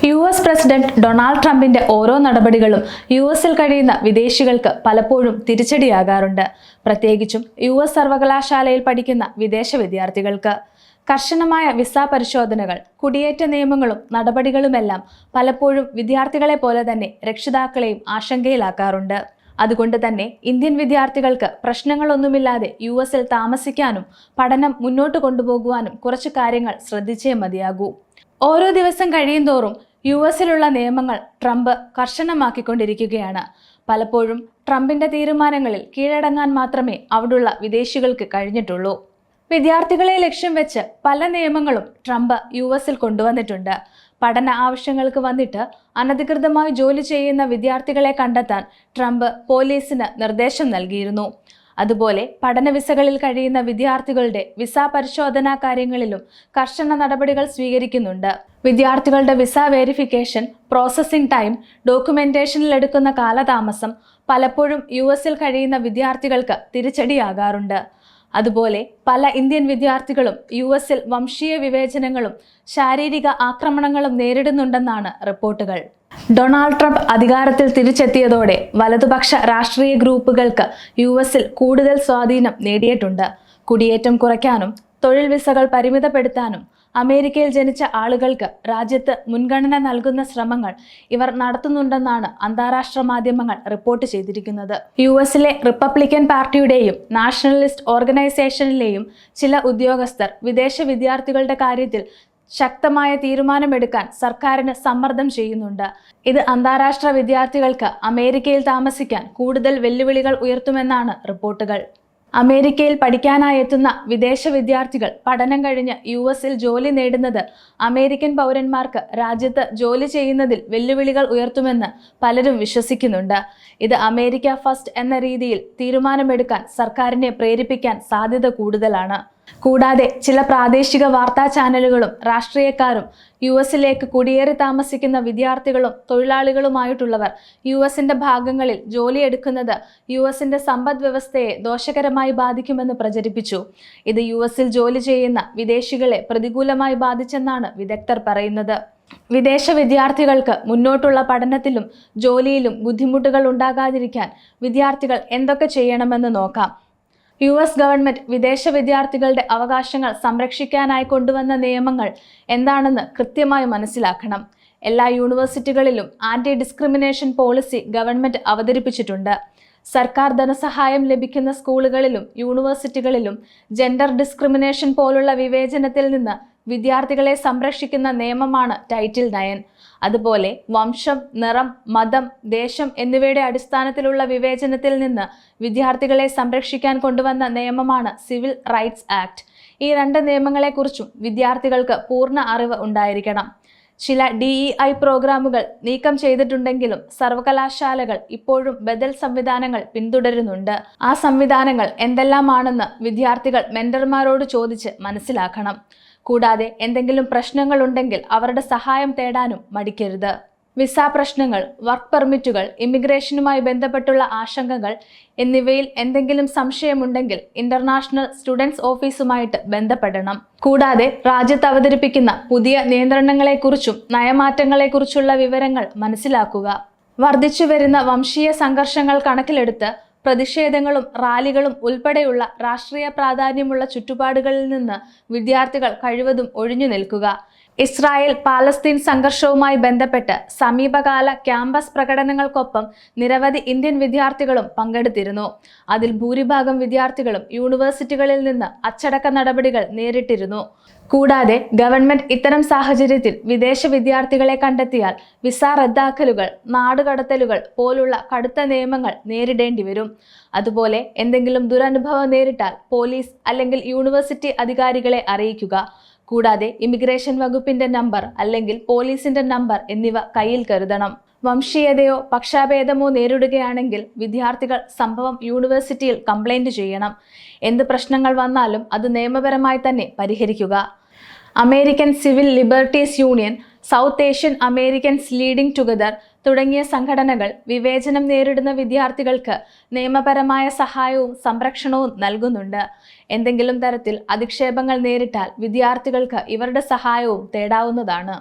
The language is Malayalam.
യു.എസ്. പ്രസിഡന്റ് ഡൊണാൾഡ് ട്രംപിന്റെ ഓരോ നടപടികളും യു.എസിൽ കഴിയുന്ന വിദേശികൾക്ക് പലപ്പോഴും തിരിച്ചടിയാകാറുണ്ട്. പ്രത്യേകിച്ചും യു.എസ്. സർവകലാശാലയിൽ പഠിക്കുന്ന വിദേശ വിദ്യാർത്ഥികൾക്ക്. കർശനമായ വിസ പരിശോധനകൾ, കുടിയേറ്റ നിയമങ്ങളും നടപടികളുമെല്ലാം പലപ്പോഴും വിദ്യാർത്ഥികളെ പോലെ തന്നെ രക്ഷിതാക്കളെയും ആശങ്കയിലാക്കാറുണ്ട്. അതുകൊണ്ട് തന്നെ ഇന്ത്യൻ വിദ്യാർത്ഥികൾക്ക് പ്രശ്നങ്ങളൊന്നുമില്ലാതെ യു.എസിൽ താമസിക്കാനും പഠനം മുന്നോട്ട് കൊണ്ടുപോകുവാനും കുറച്ചു കാര്യങ്ങൾ ശ്രദ്ധിച്ചേ മതിയാകൂ. ഓരോ ദിവസം കഴിയുന്തോറും യു.എസിലുള്ള നിയമങ്ങൾ ട്രംപ് കർശനമാക്കിക്കൊണ്ടിരിക്കുകയാണ്. പലപ്പോഴും ട്രംപിന്റെ തീരുമാനങ്ങളിൽ കീഴടങ്ങാൻ മാത്രമേ അവിടുള്ള വിദേശികൾക്ക് കഴിഞ്ഞിട്ടുള്ളൂ. വിദ്യാർത്ഥികളെ ലക്ഷ്യം വെച്ച് പല നിയമങ്ങളും ട്രംപ് യു.എസിൽ കൊണ്ടുവന്നിട്ടുണ്ട്. പഠന ആവശ്യങ്ങൾക്ക് വന്നിട്ട് അനധികൃതമായി ജോലി ചെയ്യുന്ന വിദ്യാർത്ഥികളെ കണ്ടെത്താൻ ട്രംപ് പോലീസിന് നിർദ്ദേശം നൽകിയിരുന്നു. അതുപോലെ പഠന വിസകളിൽ കഴിയുന്ന വിദ്യാർത്ഥികളുടെ വിസ പരിശോധനാ കാര്യങ്ങളിലും കർശന നടപടികൾ സ്വീകരിക്കുന്നുണ്ട്. വിദ്യാർത്ഥികളുടെ വിസ വെരിഫിക്കേഷൻ, പ്രോസസ്സിംഗ് ടൈം, ഡോക്യുമെന്റേഷനിൽ എടുക്കുന്ന കാലതാമസം പലപ്പോഴും യു.എസിൽ കഴിയുന്ന വിദ്യാർത്ഥികൾക്ക് തിരിച്ചടിയാകാറുണ്ട്. അതുപോലെ പല ഇന്ത്യൻ വിദ്യാർത്ഥികളും യു.എസിൽ വംശീയ വിവേചനങ്ങളും ശാരീരിക ആക്രമണങ്ങളും നേരിടുന്നുണ്ടെന്നാണ് റിപ്പോർട്ടുകൾ. ഡൊണാൾഡ് ട്രംപ് അധികാരത്തിൽ തിരിച്ചെത്തിയതോടെ വലതുപക്ഷ രാഷ്ട്രീയ ഗ്രൂപ്പുകൾക്ക് യു.എസിൽ കൂടുതൽ സ്വാധീനം നേടിയിട്ടുണ്ട്. കുടിയേറ്റം കുറയ്ക്കാനും തൊഴിൽ വിസകൾ പരിമിതപ്പെടുത്താനും അമേരിക്കയിൽ ജനിച്ച ആളുകൾക്ക് രാജ്യത്ത് മുൻഗണന നൽകുന്ന ശ്രമങ്ങൾ ഇവർ നടത്തുന്നുണ്ടെന്നാണ് അന്താരാഷ്ട്ര മാധ്യമങ്ങൾ റിപ്പോർട്ട് ചെയ്തിരിക്കുന്നത്. യു.എസിലെ റിപ്പബ്ലിക്കൻ പാർട്ടിയുടെയും നാഷണലിസ്റ്റ് ഓർഗനൈസേഷനിലെയും ചില ഉദ്യോഗസ്ഥർ വിദേശ വിദ്യാർത്ഥികളുടെ കാര്യത്തിൽ ശക്തമായ തീരുമാനമെടുക്കാൻ സർക്കാരിന് സമ്മർദ്ദം ചെയ്യുന്നുണ്ട്. ഇത് അന്താരാഷ്ട്ര വിദ്യാർത്ഥികൾക്ക് അമേരിക്കയിൽ താമസിക്കാൻ കൂടുതൽ വെല്ലുവിളികൾ ഉയർത്തുമെന്നാണ് റിപ്പോർട്ടുകൾ. അമേരിക്കയിൽ പഠിക്കാനായി എത്തുന്ന വിദേശ വിദ്യാർത്ഥികൾ പഠനം കഴിഞ്ഞ് യു.എസിൽ ജോലി നേടുന്നത് അമേരിക്കൻ പൗരന്മാർക്ക് രാജ്യത്ത് ജോലി ചെയ്യുന്നതിൽ വെല്ലുവിളികൾ ഉയർത്തുമെന്ന് പലരും വിശ്വസിക്കുന്നുണ്ട്. ഇത് അമേരിക്ക ഫസ്റ്റ് എന്ന രീതിയിൽ തീരുമാനമെടുക്കാൻ സർക്കാരിനെ പ്രേരിപ്പിക്കാൻ സാധ്യത കൂടുതലാണ്. കൂടാതെ ചില പ്രാദേശിക വാർത്താ ചാനലുകളും രാഷ്ട്രീയക്കാരും യു.എസിലേക്ക് കുടിയേറി താമസിക്കുന്ന വിദ്യാർത്ഥികളും തൊഴിലാളികളുമായിട്ടുള്ളവർ യു.എസിന്റെ ഭാഗങ്ങളിൽ ജോലിയെടുക്കുന്നത് യു.എസിന്റെ സമ്പദ് വ്യവസ്ഥയെ ദോഷകരമായി ബാധിക്കുമെന്ന് പ്രചരിപ്പിച്ചു. ഇത് യു.എസിൽ ജോലി ചെയ്യുന്ന വിദേശികളെ പ്രതികൂലമായി ബാധിച്ചെന്നാണ് വിദഗ്ധർ പറയുന്നത്. വിദേശ വിദ്യാർത്ഥികൾക്ക് മുന്നോട്ടുള്ള പഠനത്തിലും ജോലിയിലും ബുദ്ധിമുട്ടുകൾ ഉണ്ടാകാതിരിക്കാൻ വിദ്യാർത്ഥികൾ എന്തൊക്കെ ചെയ്യണമെന്ന് നോക്കാം. യു.എസ്. ഗവൺമെന്റ് വിദേശ വിദ്യാർത്ഥികളുടെ അവകാശങ്ങൾ സംരക്ഷിക്കാനായി കൊണ്ടുവന്ന നിയമങ്ങൾ എന്താണെന്ന് കൃത്യമായി മനസ്സിലാക്കണം. എല്ലാ യൂണിവേഴ്സിറ്റികളിലും ആന്റി ഡിസ്ക്രിമിനേഷൻ പോളിസി ഗവൺമെന്റ് അവതരിപ്പിച്ചിട്ടുണ്ട്. സർക്കാർ ധനസഹായം ലഭിക്കുന്ന സ്കൂളുകളിലും യൂണിവേഴ്സിറ്റികളിലും ജെൻഡർ ഡിസ്ക്രിമിനേഷൻ പോലുള്ള വിവേചനത്തിൽ നിന്ന് വിദ്യാർത്ഥികളെ സംരക്ഷിക്കുന്ന നിയമമാണ് ടൈറ്റിൽ 9. അതുപോലെ വംശം, നിറം, മതം, ദേശം എന്നിവയുടെ അടിസ്ഥാനത്തിലുള്ള വിവേചനത്തിൽ നിന്ന് വിദ്യാർത്ഥികളെ സംരക്ഷിക്കാൻ കൊണ്ടുവന്ന നിയമമാണ് സിവിൽ റൈറ്റ്സ് ആക്ട്. ഈ 2 നിയമങ്ങളെക്കുറിച്ചും വിദ്യാർത്ഥികൾക്ക് പൂർണ്ണ അറിവ് ഉണ്ടായിരിക്കണം. ചില DEI പ്രോഗ്രാമുകൾ നീക്കം ചെയ്തിട്ടുണ്ടെങ്കിലും സർവകലാശാലകൾ ഇപ്പോഴും ബദൽ സംവിധാനങ്ങൾ പിന്തുടരുന്നുണ്ട്. ആ സംവിധാനങ്ങൾ എന്തെല്ലാമാണെന്ന് വിദ്യാർത്ഥികൾ മെന്റർമാരോട് ചോദിച്ച് മനസ്സിലാക്കണം. കൂടാതെ എന്തെങ്കിലും പ്രശ്നങ്ങൾ ഉണ്ടെങ്കിൽ അവരുടെ സഹായം തേടാനും മടിക്കരുത്. വിസ പ്രശ്നങ്ങൾ, വർക്ക് പെർമിറ്റുകൾ, ഇമിഗ്രേഷനുമായി ബന്ധപ്പെട്ടുള്ള ആശങ്കകൾ എന്നിവയിൽ എന്തെങ്കിലും സംശയമുണ്ടെങ്കിൽ ഇന്റർനാഷണൽ സ്റ്റുഡൻസ് ഓഫീസുമായിട്ട് ബന്ധപ്പെടണം. കൂടാതെ രാജ്യത്ത് അവതരിപ്പിക്കുന്ന പുതിയ നിയന്ത്രണങ്ങളെക്കുറിച്ചും നയമാറ്റങ്ങളെക്കുറിച്ചുള്ള വിവരങ്ങൾ മനസ്സിലാക്കുക. വർദ്ധിച്ചുവരുന്ന വംശീയ സംഘർഷങ്ങൾ കണക്കിലെടുത്ത് പ്രതിഷേധങ്ങളും റാലികളും ഉൾപ്പെടെയുള്ള രാഷ്ട്രീയ പ്രാധാന്യമുള്ള ചുറ്റുപാടുകളിൽ നിന്ന് വിദ്യാർത്ഥികൾ കഴിവതും ഒഴിഞ്ഞു നിൽക്കുക. ഇസ്രായേൽ പാലസ്തീൻ സംഘർഷവുമായി ബന്ധപ്പെട്ട് സമീപകാല ക്യാമ്പസ് പ്രകടനങ്ങൾക്കൊപ്പം നിരവധി ഇന്ത്യൻ വിദ്യാർത്ഥികളും പങ്കെടുത്തിരുന്നു. അതിൽ ഭൂരിഭാഗം വിദ്യാർത്ഥികളും യൂണിവേഴ്സിറ്റികളിൽ നിന്ന് അച്ചടക്ക നടപടികൾ നേരിട്ടിരുന്നു. കൂടാതെ ഗവൺമെന്റ് ഇത്തരം സാഹചര്യത്തിൽ വിദേശ വിദ്യാർത്ഥികളെ കണ്ടെത്തിയാൽ വിസ റദ്ദാക്കലുകൾ, നാടുകടത്തലുകൾ പോലുള്ള കടുത്ത നിയമങ്ങൾ നേരിടേണ്ടി വരും. അതുപോലെ എന്തെങ്കിലും ദുരനുഭവം നേരിട്ടാൽ പോലീസ് അല്ലെങ്കിൽ യൂണിവേഴ്സിറ്റി അധികാരികളെ അറിയിക്കുക. കൂടാതെ ഇമിഗ്രേഷൻ വകുപ്പിന്റെ നമ്പർ അല്ലെങ്കിൽ പോലീസിന്റെ നമ്പർ എന്നിവ കയ്യിൽ കരുതണം. വംശീയതയോ പക്ഷാഭേദമോ നേരിടുകയാണെങ്കിൽ വിദ്യാർത്ഥികൾ സംഭവം യൂണിവേഴ്സിറ്റിയിൽ കംപ്ലൈന്റ് ചെയ്യണം. എന്ത് പ്രശ്നങ്ങൾ വന്നാലും അത് നിയമപരമായി തന്നെ പരിഹരിക്കുക. American civil liberties union, south Asian Americans leading together തുടങ്ങിയ സംഘടനകൾ വിവേചനം നേരിടുന്ന വിദ്യാർത്ഥികൾക്ക് നിയമപരമായ സഹായവും സംരക്ഷണവും നൽകുന്നുണ്ട്. എന്തെങ്കിലും തരത്തിൽ അധിക്ഷേപങ്ങൾ നേരിട്ടാൽ വിദ്യാർത്ഥികൾക്ക് ഇവരുടെ സഹായവും തേടാവുന്നതാണ്.